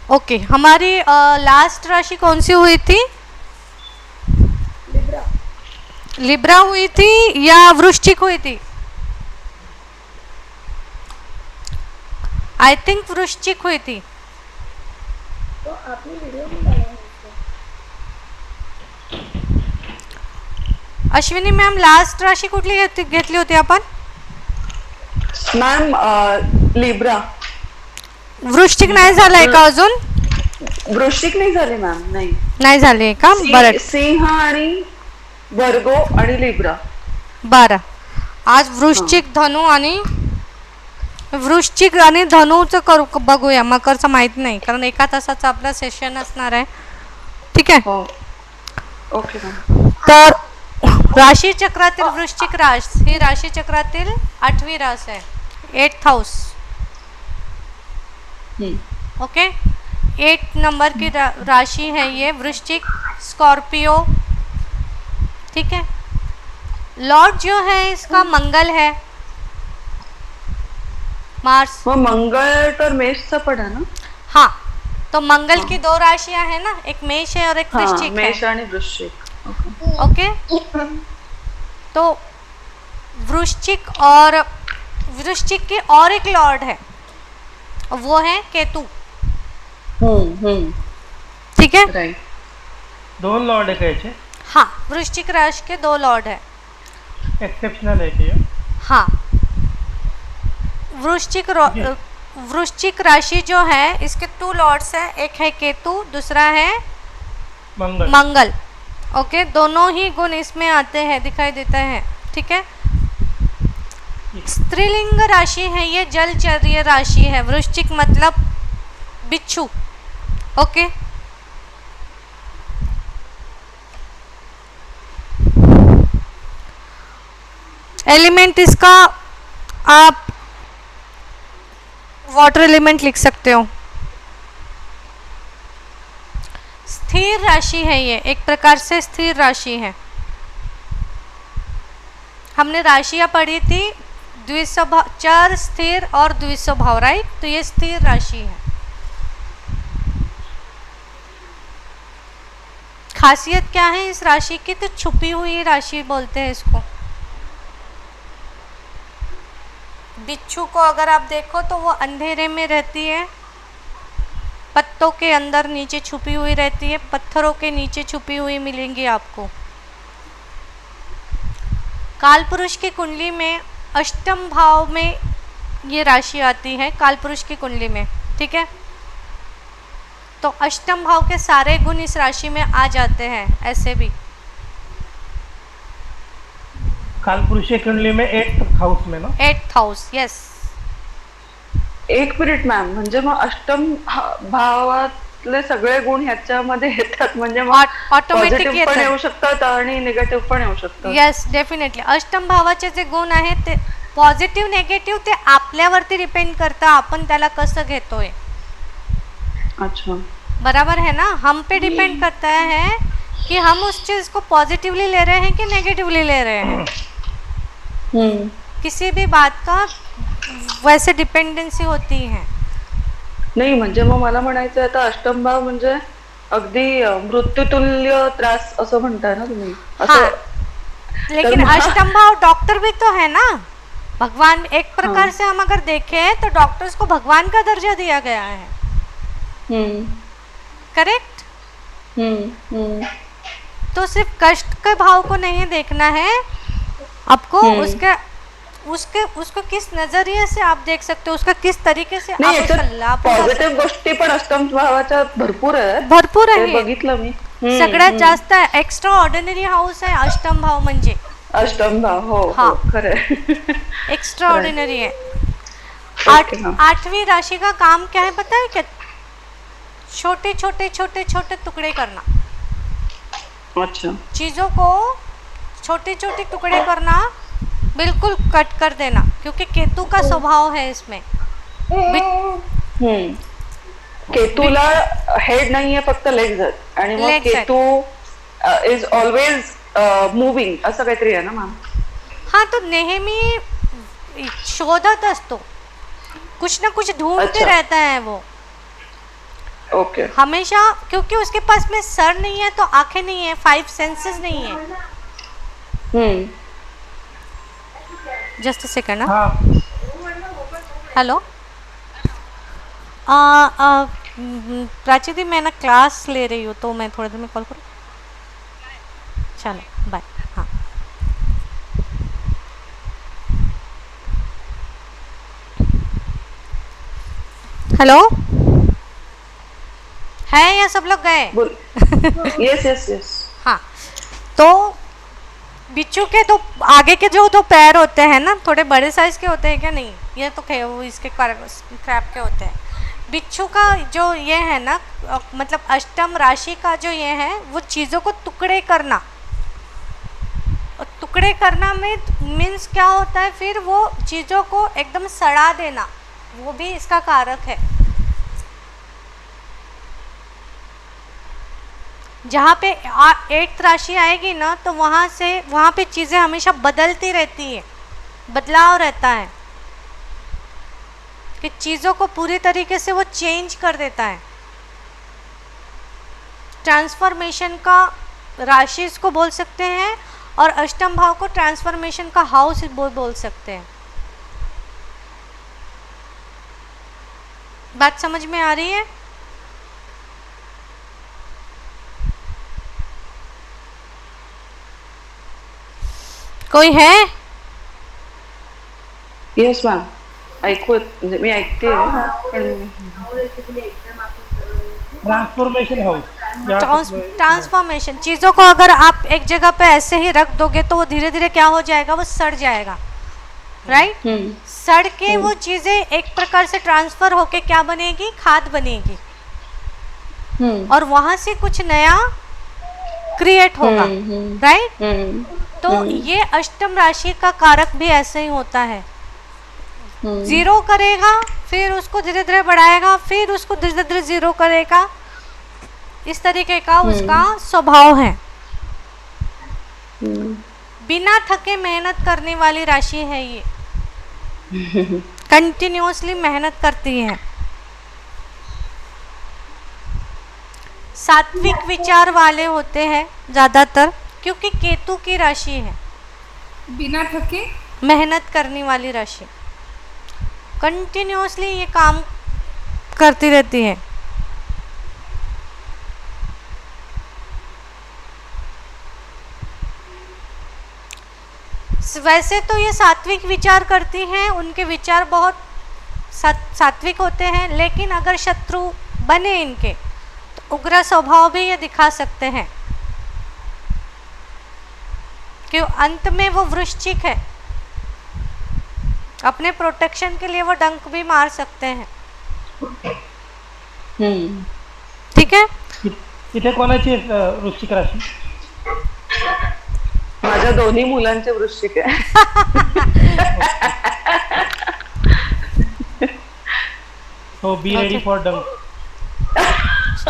Okay, हमारी last राशि कौन सी हुई थी? लिब्रा। लिब्रा हुई थी या वृश्चिक हुई थी? आई थिंक वृश्चिक हुई थी। तो आपने वीडियो में डाला है इसको। अश्विनी मॅम, लास्ट राशी कुठली घेतली होती आपण? Ma'am Libra. वृश्चिक नाही झालंय का अजून? वृश्चिक नाही झाले मॅम, नाही. नाही झाले का? बरं सिंह आणि वर्गो आणि लिब्रा. बरं, आज वृश्चिक धनु आणि वृश्चिक आणि धनुचं करू बघूया. मकरचं माहित नाही कारण एका तासाचं आपलं सेशन असणार आहे. ठीक आहे, हो ओके मॅम. तर राशी चक्रातील वृश्चिक रास ही राशी चक्रातील 8वी रास है, 8th हाउस. ओके, 8 नंबर की राशि है ये वृश्चिक, स्कॉर्पियो. ठीक है, लॉर्ड जो है इसका मंगल है, मार्स. मग मंगळ तर मेषचा पण आहे ना? हाँ, तो मंगल की 2 राशियां है ना, एक मेष है और एक वृश्चिक है. मेष आणि वृश्चिक. ओके, तो वृश्चिक और वृश्चिक के और एक लॉर्ड है, वो है केतु. ठीक है, राइट. 2 लॉर्ड है कैसे? हाँ, वृश्चिक राशि के 2 लॉर्ड है. एक्सेप्शनल है कि हाँ, वृश्चिक राशि जो है इसके 2 लॉर्ड्स हैं, एक है केतु, दूसरा है मंगल. ओके, दोनों ही गुण इसमें आते हैं, दिखाई देते हैं. ठीक है, स्त्रीलिंग राशि है ये, जलचर्य राशि है. वृश्चिक मतलब बिच्छू. ओके, एलिमेंट इसका आप वाटर एलिमेंट लिख सकते हो. स्थिर राशि है ये, एक प्रकार से स्थिर राशि है. हमने राशियां पढ़ी थी द्विस्वभाव, चर, स्थिर और द्विस्वभाव, राइट? तो ये स्थिर राशि है. खासियत क्या है इस राशि की? तो छुपी हुई राशि बोलते हैं इसको. बिच्छू को अगर आप देखो तो वो अंधेरे में रहती है, पत्तों के अंदर नीचे छुपी हुई रहती है, पत्थरों के नीचे छुपी हुई मिलेंगी आपको. कालपुरुष की कुंडली में अष्टम भाव में ये राशि आती है, कालपुरुष की कुंडली में. ठीक है, तो अष्टम भाव के सारे गुण इस राशि में आ जाते हैं. ऐसे भी कालपुरुष की कुंडली में 8th हाउस में ना? 8th house, yes. एक मिनिट मॅम, म्हणजे मग अष्टम भावातले सगळे गुण ह्याच्यामध्ये येतात, म्हणजे ऑटोमॅटिक पॉझिटिव्ह पण येऊ शकतात आणि निगेटिव्ह पण येऊ शकतात. Yes, definitely. अष्टम भावाचे जे गुण आहेत ते पॉझिटिव्ह निगेटिव्ह ते आपल्यावरती डिपेंड करतं, आपण त्याला कसं घेतोय. अच्छा, बराबर है ना? हम पे डिपेंड करता है कि हम उस चीज़ को पॉजिटिवली ले रहे हैं कि नेगेटिवली ले रहे हैं. किसी भी बात का वैसे डिपेंडेंसी होती है. नाही म्हणजे मग मला म्हणायचं आता अष्टम भाव म्हणजे अगदी मृत्यूतुल्य त्रास असं म्हणताय ना तुम्ही? हाँ, लेकिन अष्टम भाव डॉक्टर भी तो है ना. भगवान, एक प्रकार से हम अगर देखें तो डॉक्टर्स को भगवान का दर्जा दिया गया है. करेक्ट? तो सिर्फ कष्ट के भाव को नहीं देखना है आपको, उसको किस नजरिए से आप देख सकते हो, उसका किस तरीके से आप उसका लाभ. पॉझिटिव्ह गोष्टी पण अष्टम भावाच्या भरपूर आहेत, भरपूर ते आहे. बघितलं मी. सगळ्यात जास्त एक्स्ट्रा ऑर्डिनरी हाऊस आहे अष्टम भाव म्हणजे. अष्टम भाव, हो खरं, एक्स्ट्रा ऑर्डिनरी है. 8वीं राशि का काम क्या है पता है क्या? छोटे छोटे छोटे छोटे टुकड़े करना. अच्छा, चीज़ों को छोटे छोटे टुकड़े करना, बिल्कुल कट कर देना, क्योंकि केतु का स्वभाव है इसमें. केतूला हेड नाहीये, फक्त लेग्स आहेत आणि मग केतू इज ऑलवेज मूविंग असं काहीतरी आहे ना मॅम? हाँ, तो नेहमी शोधत असतो, कुछ ना कुछ ढूंढते रहता है वो. ओके हमेशा, क्योंकि उसके पास में सर नहीं है तो आंखें नहीं है, 5 सेंसेस नहीं है। Just a second. हाँ हेलो, प्राची दी, मैं ना क्लास ले रही हूँ तो मैं थोड़ी देर में कॉल करूँ। चलो बाय। हाँ हेलो, है या सब लोग गए? बोल। Yes yes yes. हाँ, तो बिच्छू के तो आगे के जो 2 पैर होते हैं ना, थोड़े बड़े साइज के होते हैं क्या? नहीं, ये तो वो इसके क्रैब के होते हैं। बिच्छू का जो ये है ना, मतलब अष्टम राशि का जो ये है, वो चीज़ों को टुकड़े करना। और टुकड़े करना में मीन्स क्या होता है, फिर वो चीज़ों को एकदम सड़ा देना, वो भी इसका कारक है। जहाँ पे 8th राशि आएगी ना, तो वहाँ पे चीज़ें हमेशा बदलती रहती है, बदलाव रहता है कि चीज़ों को पूरी तरीके से वो चेंज कर देता है। ट्रांसफॉर्मेशन का राशि इसको बोल सकते हैं, और अष्टम भाव को ट्रांसफॉर्मेशन का हाउस बोल सकते हैं। बात समझ में आ रही है? कोई है? येस मॅम, ऐकू म्हणजे मी ऐकते पण ट्रांसफॉर्मेशन हाउस। ट्रांसफॉर्मेशन, चीज़ों को अगर आप एक जगह पे ऐसे ही रख दोगे तो वो धीरे धीरे क्या हो जाएगा, वो सड़ जाएगा, राइट? सड़ के वो चीज़ें एक प्रकार से ट्रांसफर होके क्या बनेगी, खाद बनेगी, और वहाँ से कुछ नया क्रिएट होगा, राइट? तो ये अष्टम राशि का कारक भी ऐसे ही होता है। 0 करेगा, फिर उसको धीरे धीरे बढ़ाएगा, फिर उसको धीरे धीरे 0 करेगा। इस तरीके का उसका स्वभाव है। बिना थके मेहनत करने वाली राशि है ये, कंटिन्यूअसली मेहनत करती है। सात्विक विचार वाले होते हैं ज़्यादातर, क्योंकि केतु की राशि है। बिना थके मेहनत करने वाली राशि, कंटिन्यूअसली ये काम करती रहती है। वैसे तो ये सात्विक विचार करती हैं, उनके विचार बहुत सात्विक होते हैं, लेकिन अगर शत्रु बने इनके तो उग्र स्वभाव भी ये दिखा सकते हैं, कि अंत में वो वृश्चिक है, अपने प्रोटेक्शन के लिए वो डंक भी मार सकते हैं। ठीक है? इथे कोणाची वृश्चिक राशी? माझ्या दोन्ही मुलांचे वृश्चिक आहे। So be ready for dunk.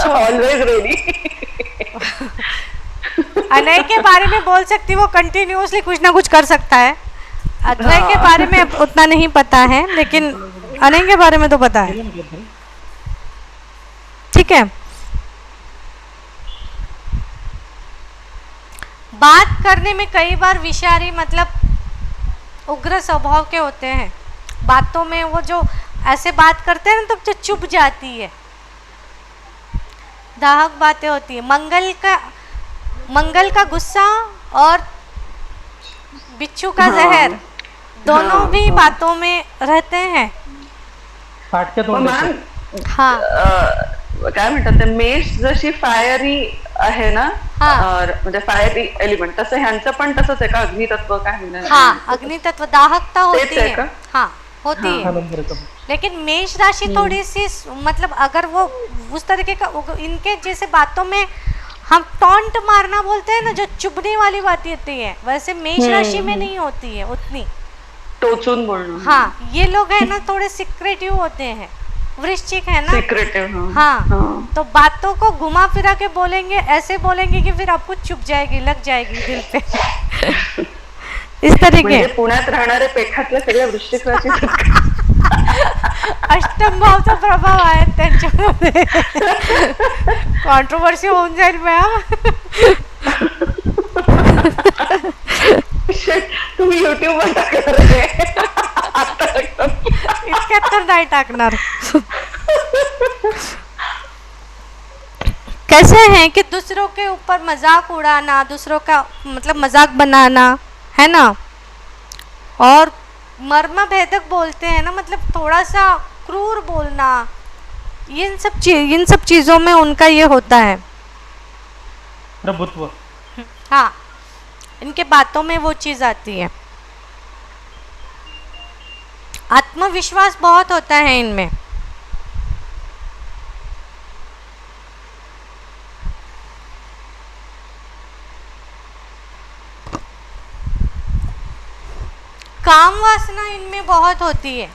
Always ready. Anay के बारे में बोल सकती, वो कंटिन्यूअसली कुछ ना कुछ कर सकता है। अद्वय के बारे में उतना नहीं पता है, लेकिन अनय के बारे में तो पता है। ठीक है, बात करने में कई बार विषारी मतलब उग्र स्वभाव के होते हैं। बातों में वो जो ऐसे बात करते हैं ना, तो चुप जाती है, दाहक बातें होती है। मंगल का गुस्सा और बिच्छू का जहर दोनों भी बातों में रहते हैं। फाटके तोंड हाँ, काय म्हणतात ते, मेष जशी फायरी आहे ना, म्हणजे फायरी एलिमेंट, तसं ह्यांचं पण तसंच आहे का? अग्नितत्व काय म्हणतात? हाँ, अग्नितत्व, दाहकता होती है है। का? हाँ, होती है। लेकिन मेष राशि थोड़ी सी मतलब अगर वो उस तरीके का, इनके जैसे बातों में हम टॉन्ट मारना बोलते हैं ना, जो चुभने वाली बात होती है, वैसे मेष राशि में नहीं होती है उतनी। टोचून बोलणं। हाँ, ये लोग है ना थोड़े सीक्रेटिव होते हैं। वृश्चिक है ना, सीक्रेटिव। हाँ, तो बातों को घुमा फिरा के बोलेंगे, ऐसे बोलेंगे कि फिर आपको चुप जाएगी, लग जाएगी दिल पे। इस तरीके म्हणजे पुण्यात राहणारे पेठातले सगळे वृश्चिक राशी अष्टम भावचा प्रभाव आहे त्यांच्यावर। कॉन्ट्रोवर्सी होऊन जाईल मॅम. तुम्ही युट्यूब वर टाकणार आहे. इतक्यात तर नाही टाकणार. कैसे हैं कि दूसरों के ऊपर मजाक उड़ाना, दूसरों का मतलब मजाक बनाना, है ना, और मर्म भेदक बोलते हैं ना, मतलब थोड़ा सा क्रूर बोलना, इन सब चीज़ों में उनका ये होता है प्रभुत्व. हाँ, इनके बातों में वो चीज़ आती है. आत्मविश्वास बहुत होता है इनमें. काम वासना इनमें बहुत होती है.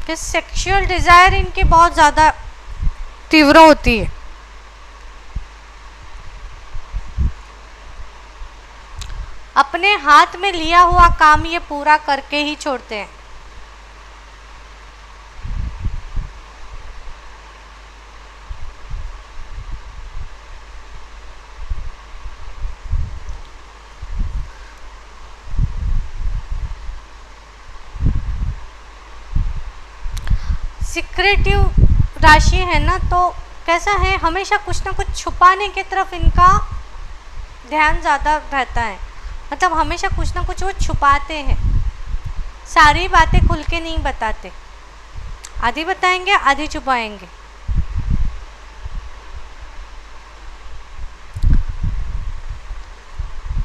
कि सेक्सुअल डिजायर इनकी बहुत ज़्यादा तीव्र होती है. अपने हाथ में लिया हुआ काम ये पूरा करके ही छोड़ते हैं. सिक्रेटिव राशि है ना, तो कैसा है, हमेशा कुछ ना कुछ छुपाने की तरफ इनका ध्यान ज़्यादा रहता है. मतलब हमेशा कुछ ना कुछ वो छुपाते हैं. सारी बातें खुल के नहीं बताते. आधी बताएंगे, आधी छुपाएंगे.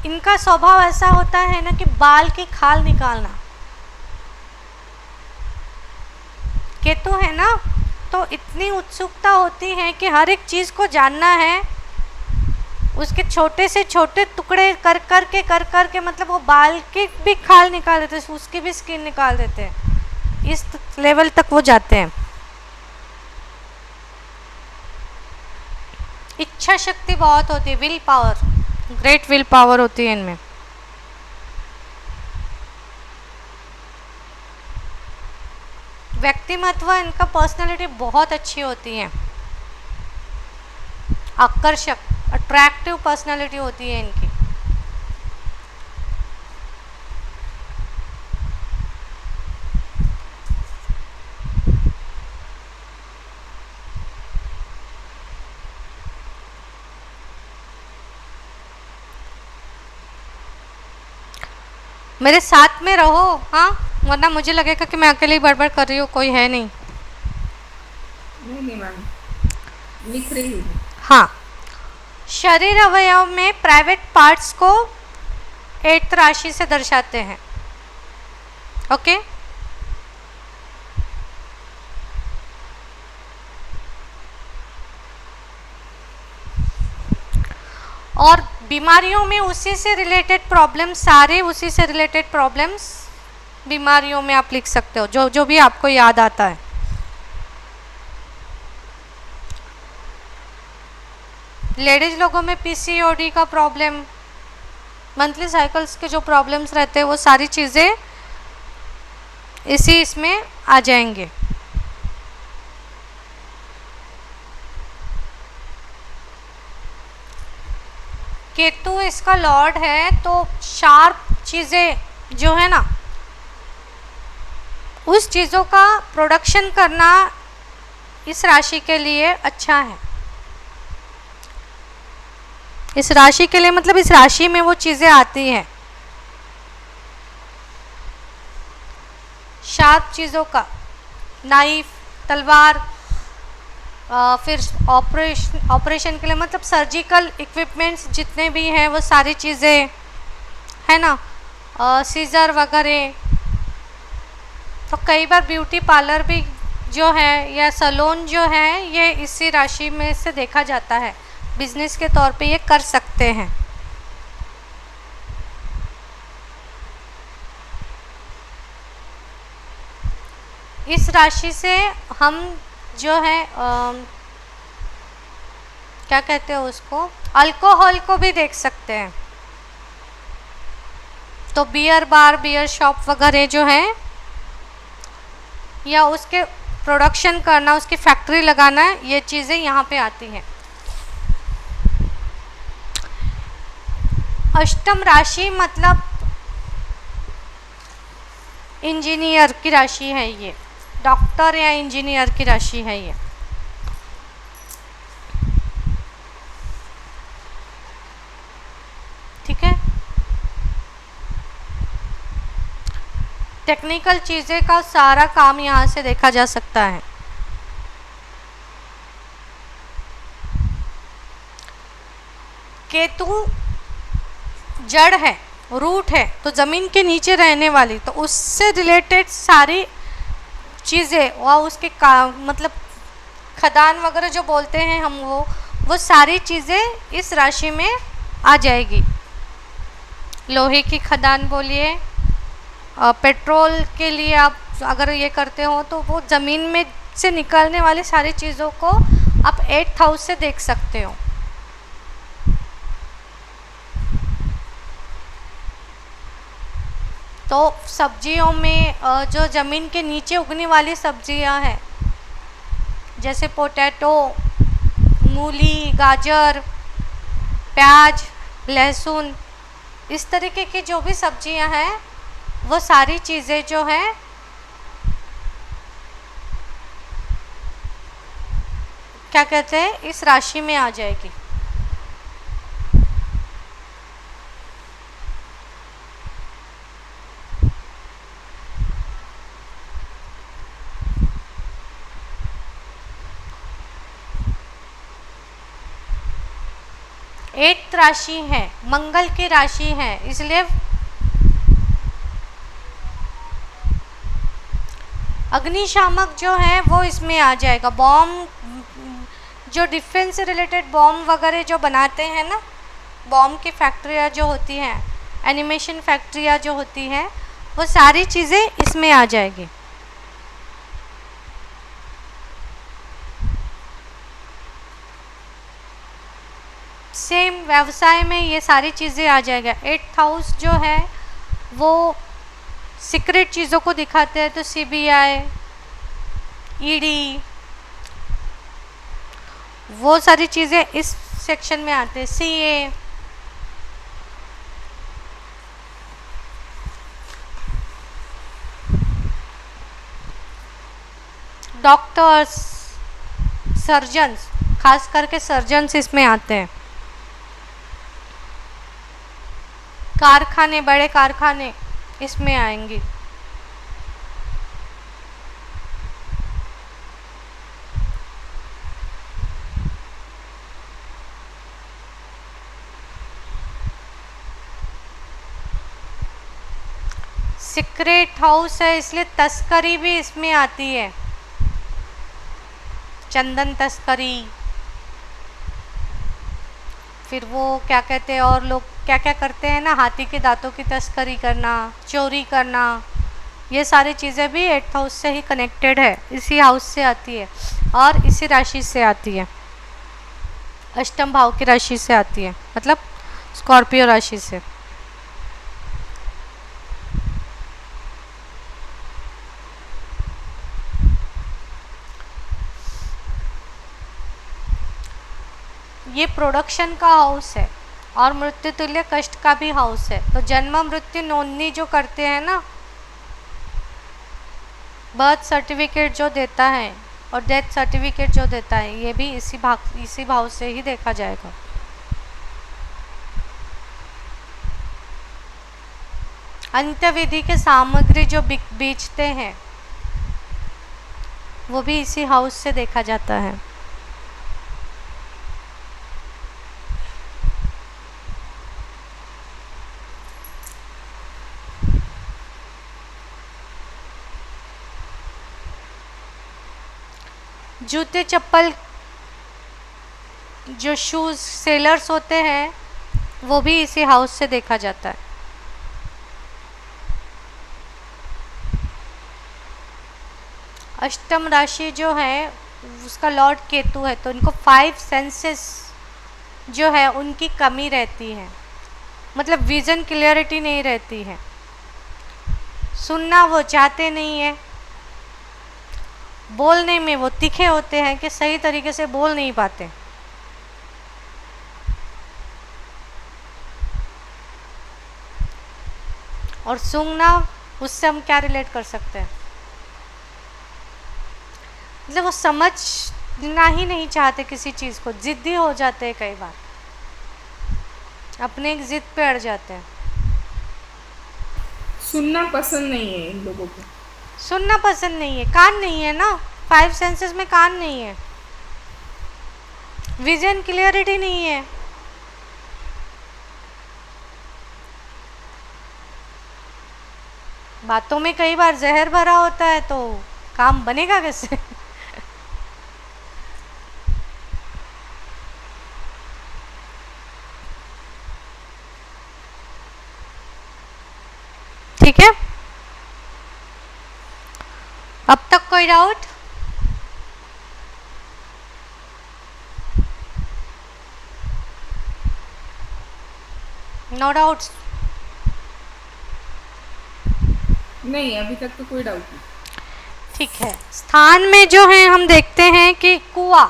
इनका स्वभाव ऐसा होता है ना कि बाल की खाल निकालना. केतु है ना, तो इतनी उत्सुकता होती है कि हर एक चीज़ को जानना है. उसके छोटे से छोटे टुकड़े कर कर के मतलब वो बाल की भी खाल निकाल देते हैं, उसकी भी स्किन निकाल देते हैं. इस लेवल तक वो जाते हैं. इच्छा शक्ति बहुत होती है, will power, great will power होती है इनमें. व्यक्तिमत्व, इनका पर्सनालिटी बहुत अच्छी होती है. आकर्षक, अट्रैक्टिव पर्सनालिटी होती है इनकी. मेरे साथ में रहो, हाँ, वरना मुझे लगेगा कि मैं अकेले ही बड़बड़ कर रही हूँ, कोई है नहीं. नहीं मैम, लिख रही हूँ. हाँ, शरीर अवयव में प्राइवेट पार्ट्स को 8th राशि से दर्शाते हैं. ओके. और बीमारियों में उसी से रिलेटेड प्रॉब्लम्स, सारे उसी से रिलेटेड प्रॉब्लम्स बीमारियों में आप लिख सकते हो, जो जो भी आपको याद आता है. लेडीज लोगों में पीसीओडी का प्रॉब्लम, मंथली साइकिल्स के जो प्रॉब्लम्स रहते हैं, वो सारी चीज़ें इसमें आ जाएंगे. केतु इसका लॉर्ड है, तो शार्प चीज़ें जो है ना, उस चीज़ों का प्रोडक्शन करना इस राशि के लिए अच्छा है. इस राशि के लिए मतलब इस राशि में वो चीज़ें आती हैं, शार्प चीज़ों का, नाइफ, तलवार, फिर ऑपरेशन के लिए मतलब सर्जिकल इक्विपमेंट्स जितने भी हैं वो सारी चीज़ें, है ना, सीजर वगैरह. तो कई बार ब्यूटी पार्लर भी जो है या सैलून जो है, ये इसी राशि में से देखा जाता है. बिजनेस के तौर पे ये कर सकते हैं. इस राशि से हम जो है क्या कहते हैं उसको, अल्कोहल को भी देख सकते हैं. तो बियर बार, बियर शॉप वगैरह जो है या उसके प्रोडक्शन करना, उसकी फैक्ट्री लगाना, ये चीज़ें यहाँ पे आती हैं। अष्टम राशि मतलब इंजीनियर की राशि है, ये डॉक्टर या इंजीनियर की राशि है ये। ठीक है, टेक्निकल चीज़ें का सारा काम यहाँ से देखा जा सकता है। केतु जड़ है, रूट है, तो ज़मीन के नीचे रहने वाली, तो उससे रिलेटेड सारी चीज़ें और उसके मतलब खदान वगैरह जो बोलते हैं हम, वो सारी चीज़ें इस राशि में आ जाएगी। लोहे की खदान बोलिए, पेट्रोल के लिए आप अगर ये करते हो तो वो ज़मीन में से निकलने वाली सारी चीज़ों को आप 8th हाउस से देख सकते हो। तो सब्जियों में जो ज़मीन के नीचे उगने वाली सब्जियां हैं, जैसे पोटैटो, मूली, गाजर, प्याज, लहसुन, इस तरीके की जो भी सब्जियां हैं, वो सारी चीज़ें जो हैं क्या कहते हैं, इस राशि में आ जाएगी। एक राशि है, मंगल की राशि है, इसलिए अग्निशामक जो है वो इसमें आ जाएगा। बॉम्ब, जो डिफेंस से रिलेटेड बॉम्ब वगैरह जो बनाते हैं ना, बॉम्ब की फैक्ट्रियाँ जो होती हैं, एनिमेशन फैक्ट्रियाँ जो होती हैं, वो सारी चीज़ें इसमें आ जाएगी। सेम व्यवसाय में ये सारी चीज़ें आ जाएगा। 8th हाउस जो है वो सीक्रेट चीज़ों को दिखाते हैं, तो CBI, ED, वो सारी चीज़ें इस सेक्शन में आते हैं। CA, डॉक्टर्स, सर्जन्स, खास करके सर्जन्स इसमें आते हैं। कारखाने, बड़े कारखाने इसमें आएंगे। सीक्रेट हाउस है, इसलिए तस्करी भी इसमें आती है। चंदन तस्करी, फिर वो क्या कहते हैं, और लोग क्या क्या करते हैं ना, हाथी के दांतों की तस्करी करना, चोरी करना, ये सारी चीज़ें भी 8th हाउस से ही कनेक्टेड है, इसी हाउस से आती है और इसी राशि से आती है, अष्टम भाव की राशि से आती है, मतलब स्कॉर्पियो राशि से। ये प्रोडक्शन का हाउस है और मृत्यु तुल्य कष्ट का भी हाउस है। तो जन्म मृत्यु नोंदनी जो करते हैं ना, बर्थ सर्टिफिकेट जो देता है और डेथ सर्टिफिकेट जो देता है, ये भी इसी भाव से ही देखा जाएगा। अंत्यविधि के सामग्री जो बेचते हैं, वो भी इसी हाउस से देखा जाता है। जूते चप्पल, जो शूज़ सेलर्स होते हैं, वो भी इसी हाउस से देखा जाता है। अष्टम राशि जो है उसका लॉर्ड केतु है, तो इनको 5 सेंसेस जो है उनकी कमी रहती है, मतलब विज़न क्लियरिटी नहीं रहती है, सुनना वो चाहते नहीं है, बोलने में वो तीखे होते हैं कि सही तरीके से बोल नहीं पाते। और सूंघना, उससे हम क्या रिलेट कर सकते हैं? मतलब वो समझना ही नहीं चाहते किसी चीज़ को, जिद्दी हो जाते हैं, कई बार अपने एक जिद पे अड़ जाते हैं। सुनना पसंद नहीं है इन लोगों को। सुनना पसंद नहीं है, कान नहीं है ना, 5 सेंसेस में कान नहीं है, विजन क्लियरिटी नहीं है। बातों में कई बार जहर भरा होता है, तो काम बनेगा कैसे? ठीक है, अब तक कोई डाउट? No doubts? नहीं, अभी तक तो कोई डाउट नहीं। ठीक है, स्थान में जो है हम देखते हैं कि कुआं,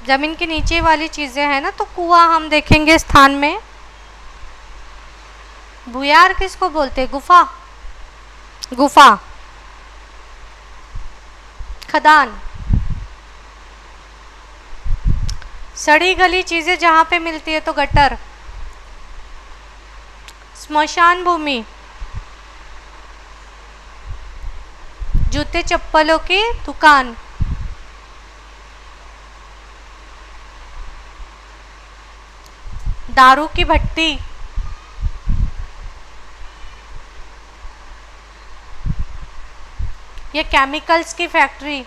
जमीन के नीचे वाली चीजें हैं ना, तो कुआं हम देखेंगे स्थान में। भूयार किसको बोलते हैं? गुफा, गुफा, खदान, सड़ी गली चीजें जहां पे मिलती है तो गटर, स्मशान भूमि, जूते चप्पलों की दुकान, दारू की भट्टी, ये केमिकल्स की फैक्ट्री,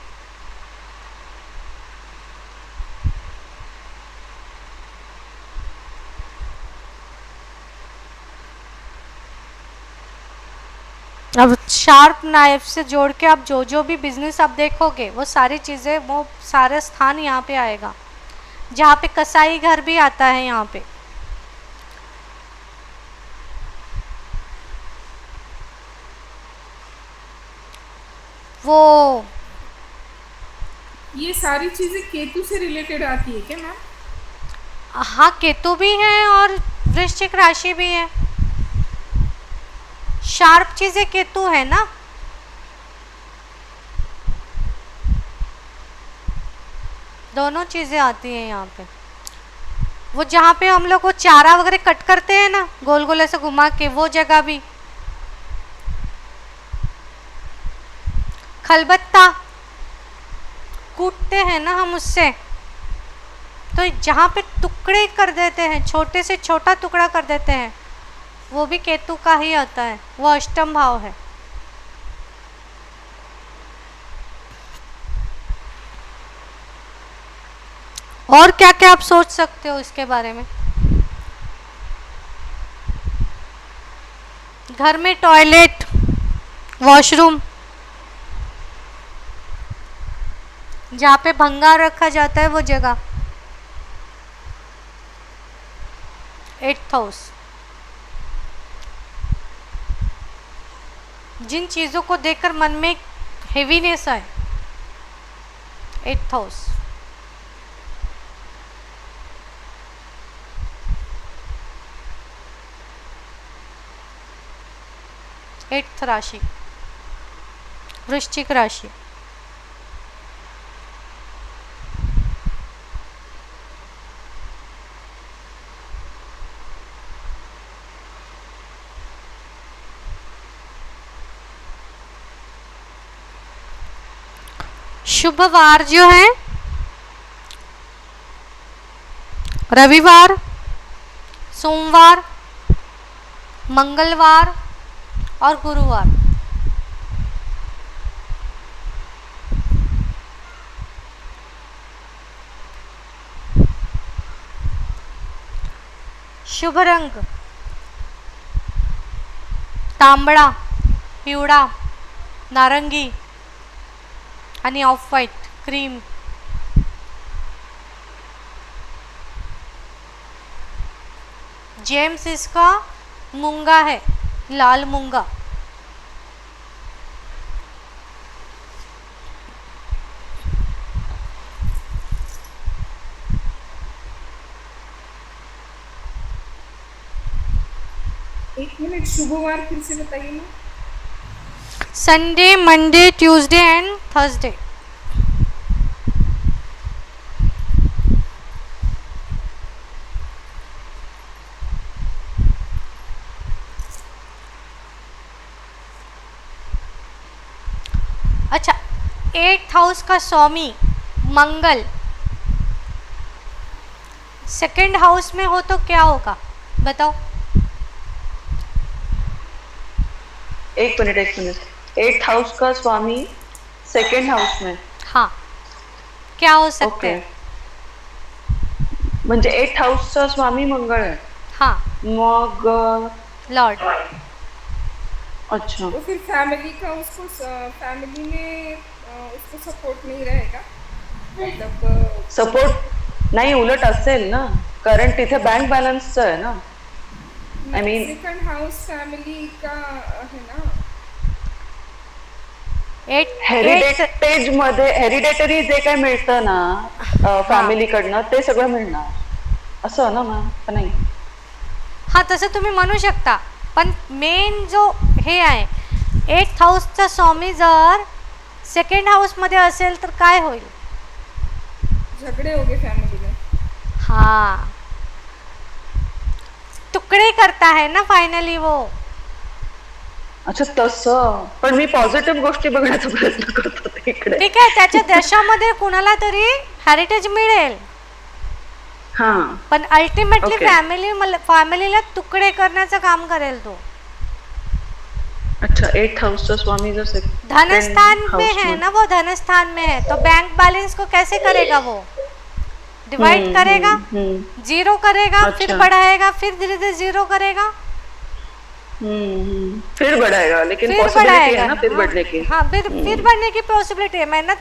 अब शार्प नाइफ से जोड़ के आप जो जो भी बिजनेस आप देखोगे, वो सारी चीज़ें, वो सारे स्थान यहाँ पे आएगा। जहाँ पे कसाई घर भी आता है यहाँ पे। वो ये सारी चीजें केतु से रिलेटेड आती है क्या मैम? हाँ, केतु भी है और वृश्चिक राशि भी है। शार्प चीजें केतु है ना, दोनों चीजें आती हैं यहाँ पे। वो जहाँ पे हम लोग वो चारा वगैरह कट करते हैं ना, गोल गोल ऐसे घुमा के, वो जगह भी। खलबत्ता कूटते हैं ना हम उससे, तो जहाँ पे टुकड़े कर देते हैं, छोटे से छोटा टुकड़ा कर देते हैं, वो भी केतु का ही आता है, वो अष्टम भाव है। और क्या क्या आप सोच सकते हो इसके बारे में? घर में टॉयलेट, वॉशरूम, जहाँ पे भंगार रखा जाता है वो जगह। 8th हाउस, जिन चीज़ों को देखकर मन में हेवीनेस आए, 8th हाउस। एट्थ राशि, वृश्चिक राशि। शुभ वार जो है रविवार, सोमवार, मंगलवार और गुरुवार। शुभ रंग तांबडा, पिवळा, नारंगी आणि ऑफ व्हाइट, क्रीम। जेम्स इसका मूंगा है, लाल मूंगा। एक मिनट, शुक्रवार फिर से बताइए ना। Sunday, Monday, Tuesday and Thursday. अच्छा, 8th हाउस का स्वामी मंगल सेकंड हाउस में हो तो क्या होगा बताओ। एक मिनट 8th हाउस का स्वामी सेकंड हाउस में, हाँ, क्या हो सकते ओके, हैं? म्हणजे 8th हाऊसचा स्वामी मंगळ आहे, हाँ, मग लॉर्ड। अच्छा तो फिर फैमिली का उसको फैमिली में उसको सपोर्ट नहीं रहेगा, मतलब सपोर्ट नाही, उलट असेल ना, कारण तिथे बँक बॅलन्सचं आहे ना, I mean second house family का है ना। एट हेरिडेटरी जे काय मिळतं ना हाँ फॅमिलीकडनं ते सगळं मिळणार, असं ना मॅम, का नाही? हाँ, तसं तुम्ही म्हणू शकता, पण मेन जो हे आहे 8th हाऊसचा स्वामी जर सेकंड हाऊसमध्ये असेल तर काय होईल? झगड़े हो गए फैमिली में। हाँ, टुकड़े करता है ना फायनली वो। अच्छा तसं, पण मी पॉझिटिव्ह गोष्टी बघण्याचा प्रयत्न करतो इकडे. ठीक आहे, त्याच्या देशामध्ये कुणाला तरी हेरिटेज मिळेल, हा पण अल्टिमेटली Okay. फॅमिलीला तुकडे करण्याचं काम करेल तो। अच्छा, 8th हाऊसचा स्वामी जर धनस्थान में है ना, वो धनस्थान में है तो बैंक बैलेंस को कैसे करेगा वो? डिवाइड करेगा, जीरो करेगा, फिर अच्छा। बढ़ाएगा, फिर धीरे धीरे जीरो करेगा, फिर बढ़ाएगा, लेकिन फिर पॉसिबिलिटी बढ़ाएगा है ना फिर हाँ, बढ़ने की। हाँ, फिर बढ़ने की पॉसिबिलिटी है। मेहनत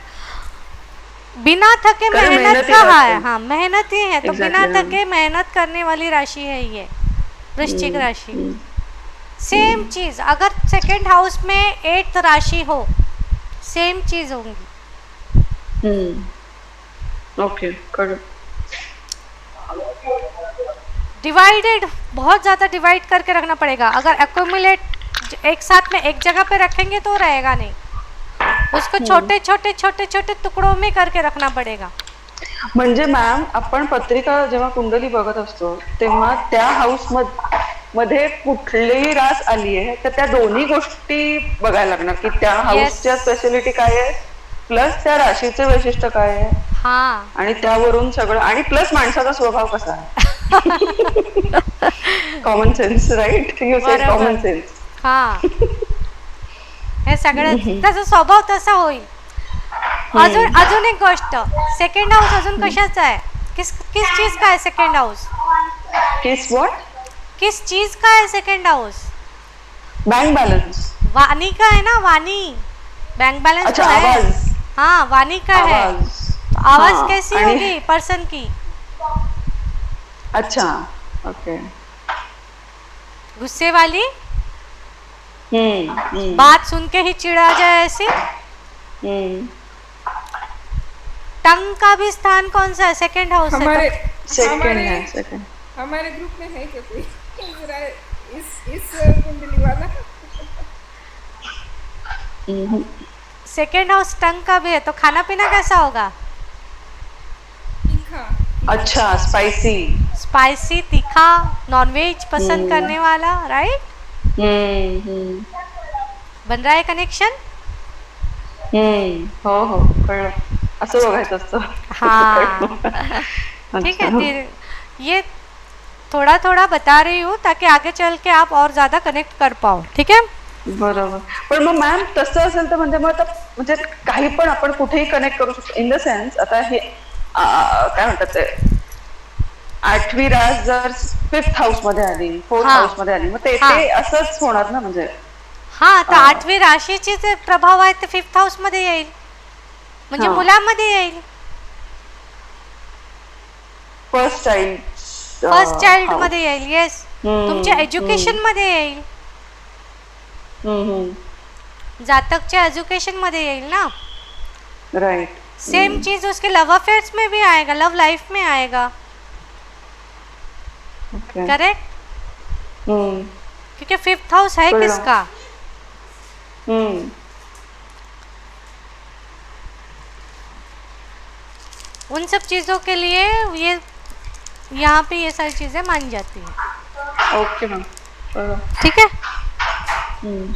बिना थके करे मेहनत मेहनत ही का करते है, हैं। हाँ मेहनत ही है, तो बिना Exactly, हाँ। थके मेहनत करने वाली राशि है ये वृश्चिक राशि। सेम चीज अगर सेकंड हाउस में 8th राशि हो, सेम चीज होगी। ओके, कर डिवाइडेड, बहुत ज़्यादा डिवाइड करके रखना पड़ेगा। अगर एक्यूमुलेट एक साथ में एक जगह पे रखेंगे तो रहेगा नहीं, उसको छोटे छोटे छोटे छोटे टुकड़ों में करके रखना पड़ेगा। म्हणजे मॅम, आपण पत्रिका जेव्हा कुंडली बघत असतो तेव्हा त्या हाऊस मध्ये कुठलीही रास आली आहे तर त्या दोन्ही गोष्टी बघायला लागणार की त्या हाऊसच्या स्पेशालिटी काय आहे, प्लस त्या राशीचे वैशिष्ट्य काय आहे, हाँ, आणि त्यावरून सगळं, आणि प्लस माणसाचा स्वभाव कसा आहे. Common sense, right, you said बरोबर. Common sense. हाँ, हे सगळं त्याचा स्वभाव तसा होईल। अजून एक गोष्ट, सेकंड हाऊस अजून कशाचा आहे? किस चीज का है सेकंड हाउस? किस व्हॉट? किस चीज का है सेकंड हाउस? Bank balance. वाणी का है ना, वाणी। बैंक बैलेंस अच्छा, तो है। आवाज. हाँ, वाणी का है। आवाज. तो आवाज हाँ, कैसी आणि- होगी पर्सन की? अच्छा, ओके. गुस्से वाली, हम्म. बात सुन के ही चिढ़ा जाए ऐसी। टंग का भी स्थान कौन सा है? सेकंड हाउस है हमारे तो। सेकंड है, सेकंड. हमारे ग्रुप में है क्या कोई जरा इस कुंडली वाला? सेकंड हाउस टंग का भी है तो खाना पीना कैसा होगा? तीखा। अच्छा, स्पाइसी. स्पाइसी, तीखा, नॉनवेज पसंद करने वाला, राइट? बन रहा है कनेक्शन? हो, कळलं. असं बघायचं असतं. हाँ, ठीक है। ये थोड़ा थोड़ा बता रही हूँ ताकि आगे चल के आप और ज़्यादा कनेक्ट कर पाओ, ठीक है? बरोबर. पण मग मॅम तसं असेल तर म्हणजे मग म्हणजे काही पण आपण कुठेही कनेक्ट करू शकतो, इन द सेन्स आता हे काय म्हणतात ते 8वी रास जर 5th हाऊस मध्ये आली, 4th हाँ. हाऊस मध्ये आली, मग ते हाँ. असंच होणार ना, म्हणजे हाँ, तर 8वी राशीचे जे प्रभाव आहेत ते 5th हाऊस मध्ये येईल, म्हणजे हाँ. मुलांमध्ये येईल, फर्स्ट चाइल्ड मध्ये येईल, येस, तुमच्या एज्युकेशन मध्ये येईल, जातकच्या एजुकेशन मध्ये येईल ना। राइट. सेम चीज उसके लव अफेयर्स में भी आएगा, लव लाइफ में आएगा, ओके. करेक्ट? क्योंकि 5th हाउस है कळलं. किसका? हम्म. उन सब चीज़ों के लिए ये यहाँ पे ये सारी चीज़ें मानी जाती हैं. Okay ma'am. कळलं. ठीक है. हम्म.